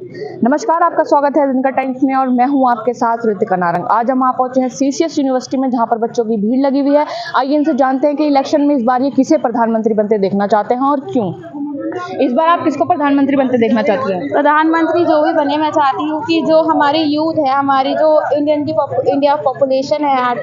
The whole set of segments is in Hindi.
नमस्कार, आपका स्वागत है दिन का टाइम्स में और मैं हूं आपके साथ ऋतिका नारंग। आज हम पहुंचे हैं सीसीएस यूनिवर्सिटी में, जहां पर बच्चों की भीड़ लगी हुई है। आइए इनसे जानते हैं कि इलेक्शन में इस बार ये किसे प्रधानमंत्री बनते देखना चाहते हैं और क्यों। इस बार आप किसको प्रधानमंत्री बनते देखना चाहती हैं? प्रधानमंत्री जो भी बने, मैं चाहती हूँ कि जो हमारी यूथ है, हमारी जो इंडिया पॉपुलेशन है आज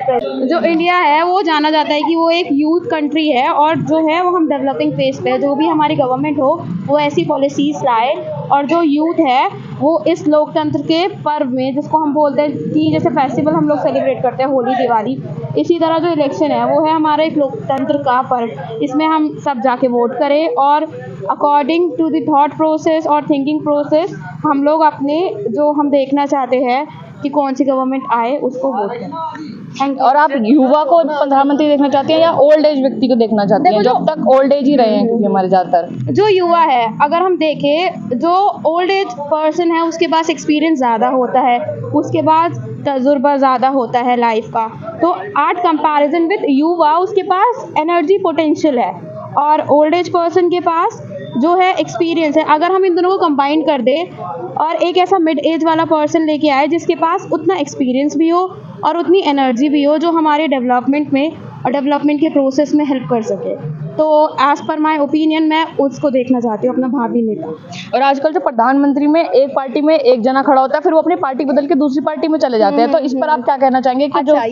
जो इंडिया है वो जाना जाता है कि वो एक यूथ कंट्री है, और जो है वो हम डेवलपिंग फेज पे है। जो भी हमारी गवर्नमेंट हो वो ऐसी पॉलिसीज लाए, और जो यूथ है वो इस लोकतंत्र के पर्व में, जिसको हम बोलते हैं कि जैसे फेस्टिवल हम लोग सेलिब्रेट करते हैं होली दिवाली, इसी तरह जो इलेक्शन है वो है हमारा एक लोकतंत्र का पर्व। इसमें हम सब जाके वोट करें और according to the thought process और थिंकिंग प्रोसेस हम लोग अपने जो हम देखना चाहते हैं कि कौन सी गवर्नमेंट आए उसको वोट करें। और आप युवा को प्रधानमंत्री देखना चाहती हैं या ओल्ड एज व्यक्ति को देखना चाहती हैं? जब तक ओल्ड एज ही रहे हैं, क्योंकि हमारे ज़्यादातर जो युवा है, अगर हम देखें जो ओल्ड एज पर्सन है उसके पास एक्सपीरियंस ज़्यादा होता है, उसके पास तजुर्बा ज़्यादा होता है लाइफ का, तो आर्ट कंपैरिजन विद युवा उसके पास एनर्जी पोटेंशियल है, और ओल्ड एज पर्सन के पास जो है एक्सपीरियंस है। अगर हम इन दोनों को कंबाइन कर दें और एक ऐसा मिड एज वाला पर्सन लेके आए जिसके पास उतना एक्सपीरियंस भी हो और उतनी एनर्जी भी हो जो हमारे डेवलपमेंट में और डेवलपमेंट के प्रोसेस में हेल्प कर सके, तो एज पर माय ओपिनियन मैं उसको देखना चाहती हूँ अपना भावी नेता। और आजकल जो प्रधानमंत्री में एक पार्टी में एक जना खड़ा होता है, फिर वो अपनी पार्टी बदल के दूसरी पार्टी में चले जाते हैं, तो इस पर आप क्या कहना चाहेंगे कि अच्छा,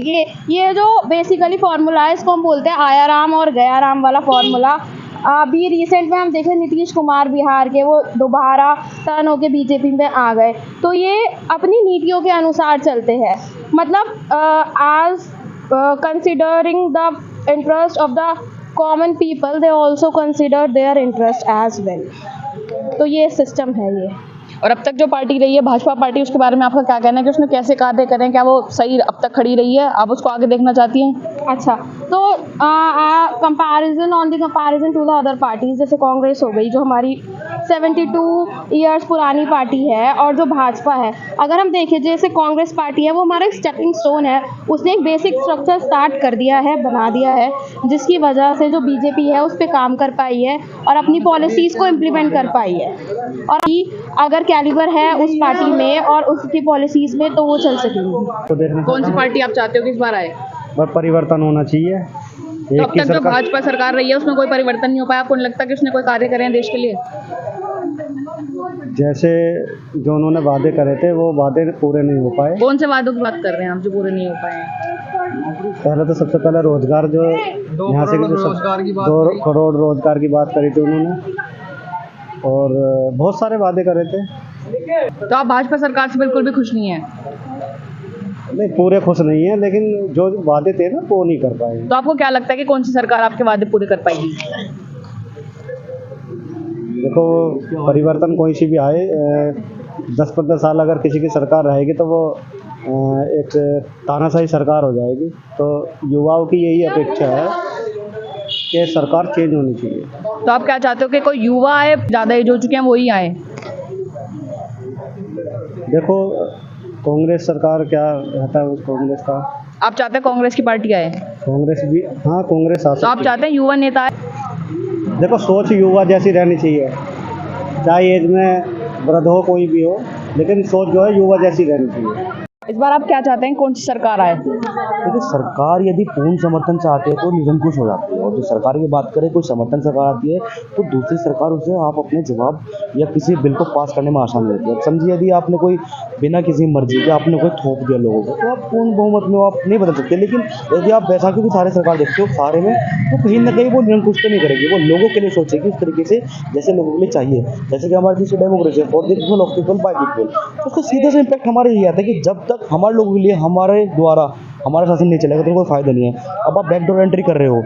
ये जो बेसिकली फॉर्मूला है इसको हम बोलते हैं आया राम और गया राम वाला फॉर्मूला। अभी रिसेंट में हम देखें नीतीश कुमार बिहार के, वो दोबारा टर्न होके बीजेपी में आ गए, तो ये अपनी नीतियों के अनुसार चलते हैं। मतलब आज considering the interest of the common people, they also consider their interest as well. तो ये सिस्टम है ये। और अब तक जो पार्टी रही है भाजपा पार्टी, उसके बारे में आपका क्या कहना है कि उसने कैसे कार्य करें? क्या वो सही अब तक खड़ी रही है? आप उसको आगे देखना चाहती हैं? अच्छा, तो comparison on the comparison to the other parties, जैसे कांग्रेस हो गई जो हमारी 72 ईयर्स पुरानी पार्टी है, और जो भाजपा है, अगर हम देखें जैसे कांग्रेस पार्टी है वो हमारा एक स्टेपिंग स्टोन है। उसने एक बेसिक स्ट्रक्चर स्टार्ट कर दिया है, बना दिया है, जिसकी वजह से जो बीजेपी है उस पर काम कर पाई है और अपनी पॉलिसीज़ को इम्प्लीमेंट कर पाई है। और अगर कैलिबर है उस पार्टी में और उसकी पॉलिसीज़ में तो वो चल सकेंगी। तो देखना कौन सी पार्टी आप चाहते हो कि इस बार आए? परिवर्तन होना चाहिए। तो अब तक जो भाजपा सरकार रही है उसमें कोई परिवर्तन नहीं हो पाया। आपको नहीं लगता कि उसने कोई कार्य करे हैं देश के लिए? जैसे जो उन्होंने वादे करे थे वो वादे पूरे नहीं हो पाए। कौन से वादों की बात कर रहे हैं आप जो पूरे नहीं हो पाए हैं? पहले तो सबसे पहले रोजगार, जो यहाँ से 2 करोड़ रोजगार की बात करी थी उन्होंने, और बहुत सारे वादे करे थे। तो आप भाजपा सरकार से बिल्कुल भी खुश नहीं है? नहीं, पूरे खुश नहीं है, लेकिन जो वादे थे ना वो नहीं कर पाए। तो आपको क्या लगता है कि कौन सी सरकार आपके वादे पूरे कर पाएगी? देखो, परिवर्तन कोई सी भी आए, 10-15 साल अगर किसी की सरकार रहेगी तो वो एक तानाशाही सरकार हो जाएगी। तो युवाओं की यही अपेक्षा है कि सरकार चेंज होनी चाहिए। तो आप क्या चाहते हो कि कोई युवा आए, ज़्यादा एज हो चुके हैं वही आए? देखो, कांग्रेस सरकार क्या रहता है, उस कांग्रेस का आप चाहते हैं कांग्रेस की पार्टी आए? कांग्रेस भी, हाँ, कांग्रेस आ तो आप सकती चाहते हैं युवा नेता आए? है। देखो, सोच युवा जैसी रहनी चाहिए, चाहे एज में वृद्ध हो कोई भी हो, लेकिन सोच जो है युवा जैसी रहनी चाहिए। इस बार आप क्या चाहते हैं, कौन सी सरकार आए? देखिए, सरकार यदि पूर्ण समर्थन चाहते हैं तो निरंकुश हो जाती है, और जो सरकार की बात करें, कोई समर्थन सरकार आती है तो दूसरी सरकार उसे आप अपने जवाब या किसी बिल को पास करने में आसान रहती है। अब समझिए, यदि आपने कोई बिना किसी मर्जी के आपने कोई थोप दिया लोगों को, तो आप पूर्ण बहुमत में आप नहीं बदल सकते। लेकिन यदि आप बैसाखी की सारे सरकार देखते हो, सारे में तो कहीं ना कहीं वो निरंकुश तो नहीं करेगी, वो लोगों के लिए सोचेगी उस तरीके से जैसे लोगों के लिए चाहिए। जैसे कि हमारे देश डेमोक्रेसी है, for the people, of people, by people, तो उसका सीधा सा इम्पैक्ट हमारे यही आता है कि जब तक हमारे लोगों के लिए हमारे द्वारा हमारा शासन नहीं चलेगा तो कोई फ़ायदा नहीं है। अब आप बैकडोर एंट्री कर रहे हो,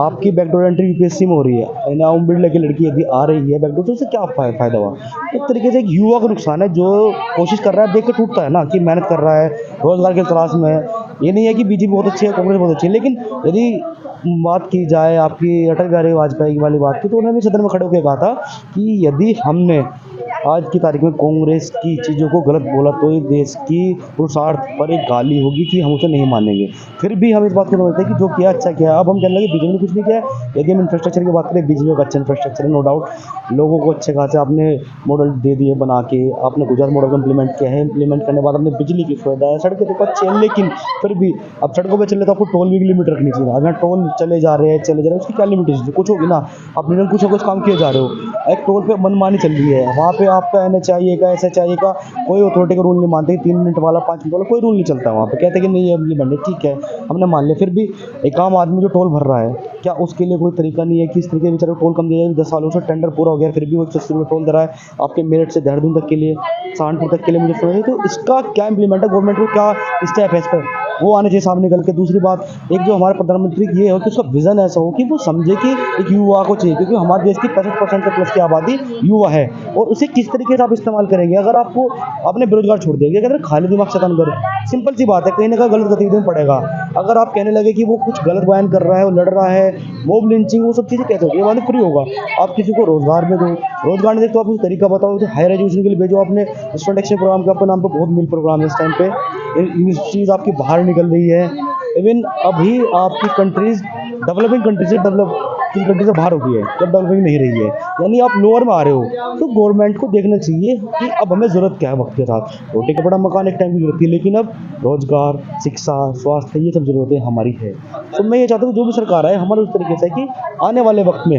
आपकी बैकडोर एंट्री यूपीएससी में हो रही है, इनाम बिल्ड की लड़की यदि आ रही है बैकडोर, तो उससे क्या फ़ायदा हुआ? एक तरीके से एक युवा को नुकसान है, जो कोशिश कर रहा है, देख के टूटता है ना, कि मेहनत कर रहा है, रोज़गार की तलाश में है। ये नहीं है कि बीजेपी बहुत अच्छी है, कांग्रेस बहुत अच्छी है, लेकिन यदि बात की जाए आपकी अटल बिहारी वाजपेयी वाली बात की, तो उन्होंने भी सदन में खड़े होकर कहा था कि यदि हमने आज की तारीख में कांग्रेस की चीज़ों को गलत बोला तो ये देश की पुरुषार्थ पर एक गाली होगी कि हम उसे नहीं मानेंगे। फिर भी हम इस बात को समझते हैं कि जो किया अच्छा किया। अब हम कहने लगे बीजेपी ने कुछ नहीं किया। यदि हम इंफ्रास्ट्रक्चर की बात करें, बीजेपी का अच्छा इंफ्रास्ट्रक्चर है, नो डाउट। लोगों को अच्छे खासे आपने मॉडल दे दिए बना के, आपने गुजरात मॉडल को इम्प्लीमेंट किया है। इम्प्लीमेंट करने के बाद आपने बिजली की सुविधा है, सड़कें तो अच्छी हैं, लेकिन फिर भी अब सड़कों पर चले तो आपको टोल भी लिमिट रखनी चाहिए। अगर टोल चले जा रहे हैं उसकी क्या लिमिटेशन कुछ होगी ना। आप निरंकुश कुछ काम किए जा रहे हो, एक टोल पे मनमानी चल रही है, वहाँ पे आपका NHAI का SHAI का कोई अथॉरिटी का रूल नहीं मानते। 3 मिनट वाला 5 मिनट वाला कोई रूल नहीं चलता वहाँ पे, कहते कि नहीं ये इम्प्लीमेंट है, ठीक है हमने मान लिया। फिर भी एक आम आदमी जो टोल भर रहा है, क्या उसके लिए कोई तरीका नहीं है कि इस तरीके बेचारे टोल कम दिया जाए? 10 सालों से टेंडर पूरा हो गया, फिर भी वो 180 रुपये टोल दे रहा है आपके मेरठ से देहरादून तक के लिए, सहारनपुर तक के लिए। मुझे समझ नहीं, तो इसका क्या इम्प्लीमेंट है, गवर्नमेंट को क्या स्टेप है इस पर, वो आने चाहिए सामने निकल के। दूसरी बात, एक जो हमारे प्रधानमंत्री की ये हो कि उसका विजन ऐसा हो कि वो समझे कि एक युवा को चाहिए, क्योंकि हमारे देश की 65% से प्लस की आबादी युवा है, और उसे किस तरीके से आप इस्तेमाल करेंगे। अगर आपको आपने बेरोजगार छोड़ दिया, कहते हैं खाली दिमाग शैतान घर, सिंपल सी बात है, कहीं ना कहीं गलत गतिविधि में पड़ेगा। अगर आप कहने लगे कि वो कुछ गलत बयान कर रहा है, वो लड़ रहा है, मॉब लिंचिंग, वो सब चीज़ें कैसे होगी, ये बात फ्री होगा। आप किसी को रोजगार में दो, रोजगार नहीं दे तो आप उसे तरीका बताओ, उसे हायर एजुकेशन के लिए भेजो। आपने स्टूडेंट एक्सचेंज प्रोग्राम के अपने नाम पर बहुत मिल प्रोग्राम है इस टाइम पे, यूनिवर्सिटीज़ आपकी बाहर निकल रही है। इवन अभी आपकी कंट्रीज डेवलपिंग कंट्री से कंट्री से बाहर हो गई है, जब डेवलपिंग नहीं रही है, यानी आप लोअर में आ रहे हो। तो गवर्नमेंट को देखना चाहिए कि अब हमें ज़रूरत क्या है वक्त के साथ। रोटी कपड़ा मकान एक टाइम की ज़रूरत थी, लेकिन अब रोजगार, शिक्षा, स्वास्थ्य, ये सब ज़रूरतें हमारी है। तो मैं ये चाहता हूँ जो भी सरकार आए हमारे उस तरीके से कि आने वाले वक्त में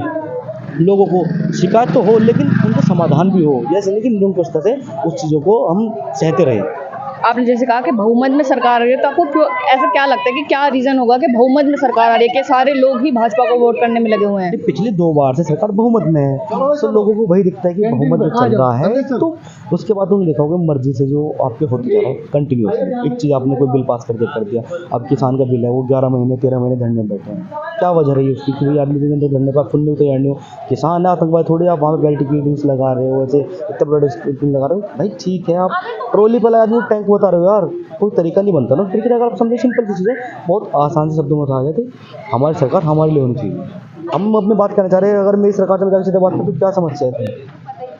लोगों को शिकायत तो हो, लेकिन उनका समाधान भी हो, जैसे लेकिन निरंकुशता से उस चीज़ों को हम सहते रहें। आपने जैसे कहा कि बहुमत में सरकार आ रही है, तो आपको क्यों ऐसा क्या लगता है कि क्या रीज़न होगा कि बहुमत में सरकार आ रही है, कि सारे लोग ही भाजपा को वोट करने में लगे हुए हैं? पिछले 2 बार से सरकार बहुमत में है, तो लोगों को वही दिखता है कि बहुमत में चल रहा है। तो उसके बाद तुमने देखा होगा मर्जी से जो आपके होते जा रहा है कंटिन्यूसली। एक चीज़ आपने कोई बिल पास कर दिया, अब किसान का बिल है, वो 11 महीने 13 महीने धरने में बैठे हैं। क्या वजह रही है उसकी कि आदमी तो धरने पर फुल नहीं तैयार नहीं हो। किसान है आतंकवादी थोड़ी, आप वहाँ पर बैरिकेडिंग्स लगा रहे हो, ऐसे इतने बड़े स्क्रीन लगा रहे हो। भाई ठीक है, आप ट्रॉली पर आदमी टैंक बता रहे हो यार, कोई तरीका नहीं बनता ना उस तरीके से। अगर आप समझे सिंपल सी चीज़ें बहुत आसान से शब्दों में बता जाते, हमारी सरकार हमारे लिए होनी चाहिए। हम अपनी बात करना चाह रहे हैं, अगर मेरी सरकार से मैं सीधे बात करूँ तो क्या समस्या है?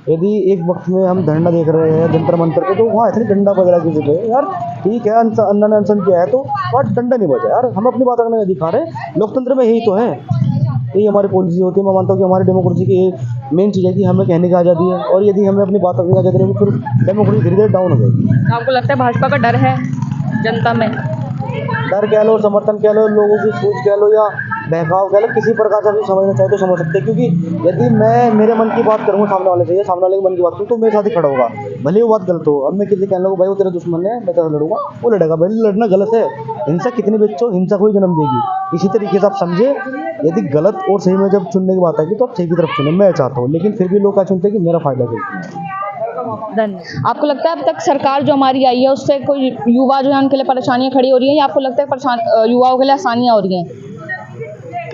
यदि एक वक्त में हम धरना देख रहे हैं जंतर मंतर पे, तो वहाँ इतनी डंडा वगैरह की जगह है यार, ठीक है अन्ना ने अनशन किया है तो वहाँ डंडा नहीं बजा यार, हम अपनी बात रखने का दिखा रहे हैं। लोकतंत्र में यही तो है, यही हमारी पॉलिसी होती है। मैं मानता हूँ कि हमारी डेमोक्रेसी की मेन चीज़ है कि हमें कहने की आज़ादी है, और यदि हमें अपनी बात रखने की आज़ादी नहीं, फिर डेमोक्रेसी धीरे धीरे डाउन हो जाएगी। आपको लगता है भाजपा का डर है जनता में? डर कह लो, समर्थन कह लो, लोगों की सोच कह लो, या बहकाव कह लो, किसी प्रकार से भी समझना चाहे तो समझ सकते हैं। क्योंकि यदि मैं मेरे मन की बात करूँगा सामने वाले से, या सामने वाले के मन की बात करूँ, तो मेरे साथ ही खड़ा होगा, भले ही वो बात गलत हो। अब मैं किसी कहने लगूँ भाई वो तेरा दुश्मन है, मैं तेरा लड़ूंगा, वो लड़ेगा, भले लड़ना गलत है। हिंसा कितनी भी अच्छी हो, हिंसा को ही जन्म देगी। इसी तरीके से आप समझे, यदि गलत और सही में जब चुनने की बात आएगी तो आप सही की तरफ चुने, मैं चाहता हूँ। लेकिन फिर भी लोग क्या चुनते हैं कि मेरा फायदा देखना है। धन्यवाद। आपको लगता है अब तक सरकार जो हमारी आई है उससे कोई युवा जो है उनके लिए परेशानियां खड़ी हो रही हैं, या आपको लगता है युवाओं के लिए आसानियां हो रही हैं?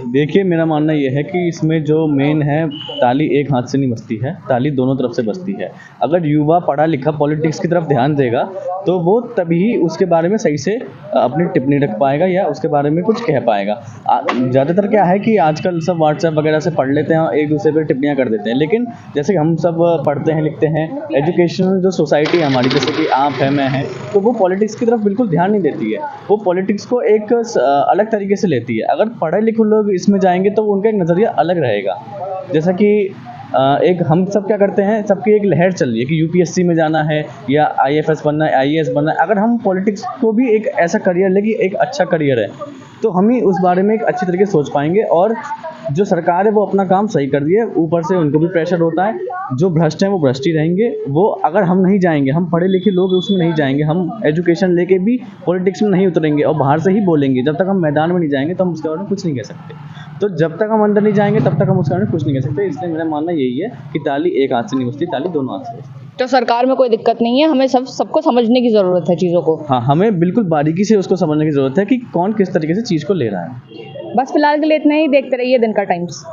देखिए, मेरा मानना ये है कि इसमें जो मेन है, ताली एक हाथ से नहीं बजती है, ताली दोनों तरफ से बजती है। अगर युवा पढ़ा लिखा पॉलिटिक्स की तरफ ध्यान देगा तो वो तभी उसके बारे में सही से अपनी टिप्पणी रख पाएगा, या उसके बारे में कुछ कह पाएगा। ज़्यादातर क्या है कि आजकल सब व्हाट्सएप वगैरह से पढ़ लेते हैं और एक दूसरे पर टिप्पणियाँ कर देते हैं। लेकिन जैसे कि हम सब पढ़ते हैं लिखते हैं, एजुकेशनल जो सोसाइटी है हमारी, जैसे कि आप है मैं है, तो वो पॉलिटिक्स की तरफ बिल्कुल ध्यान नहीं देती है। वो पॉलिटिक्स को एक अलग तरीके से लेती है। अगर पढ़े लिखे लोग इसमें जाएंगे तो उनका एक नज़रिया अलग रहेगा। जैसा कि एक हम सब क्या करते हैं, सबकी एक लहर चल रही है कि यूपीएससी में जाना है या आईएफएस बनना है, आईएएस बनना है। अगर हम पॉलिटिक्स को भी एक ऐसा करियर ले कि एक अच्छा करियर है, तो हम ही उस बारे में एक अच्छी तरीके से सोच पाएंगे। और जो सरकार है वो अपना काम सही कर रही है, ऊपर से उनको भी प्रेशर होता है। जो भ्रष्ट हैं वो भ्रष्ट ही रहेंगे। वो अगर हम नहीं जाएंगे, हम पढ़े लिखे लोग उसमें नहीं जाएंगे, हम एजुकेशन लेके भी पॉलिटिक्स में नहीं उतरेंगे और बाहर से ही बोलेंगे, जब तक हम मैदान में नहीं जाएंगे तो हम उसके बारे में कुछ नहीं कह सकते। तो जब तक हम अंदर नहीं जाएंगे तब तक हम उसके बारे में कुछ नहीं कह सकते। इसलिए मेरा मानना यही है कि ताली एक हाथ से नहीं बजती, ताली दोनों हाथ से बजती है। तो सरकार में कोई दिक्कत नहीं है, हमें सबको समझने की ज़रूरत है चीज़ों को। हाँ, हमें बिल्कुल बारीकी से उसको समझने की ज़रूरत है कि कौन किस तरीके से चीज़ को ले रहा है। बस फिलहाल के लिए इतना ही। देखते रहिए दिन का टाइम्स।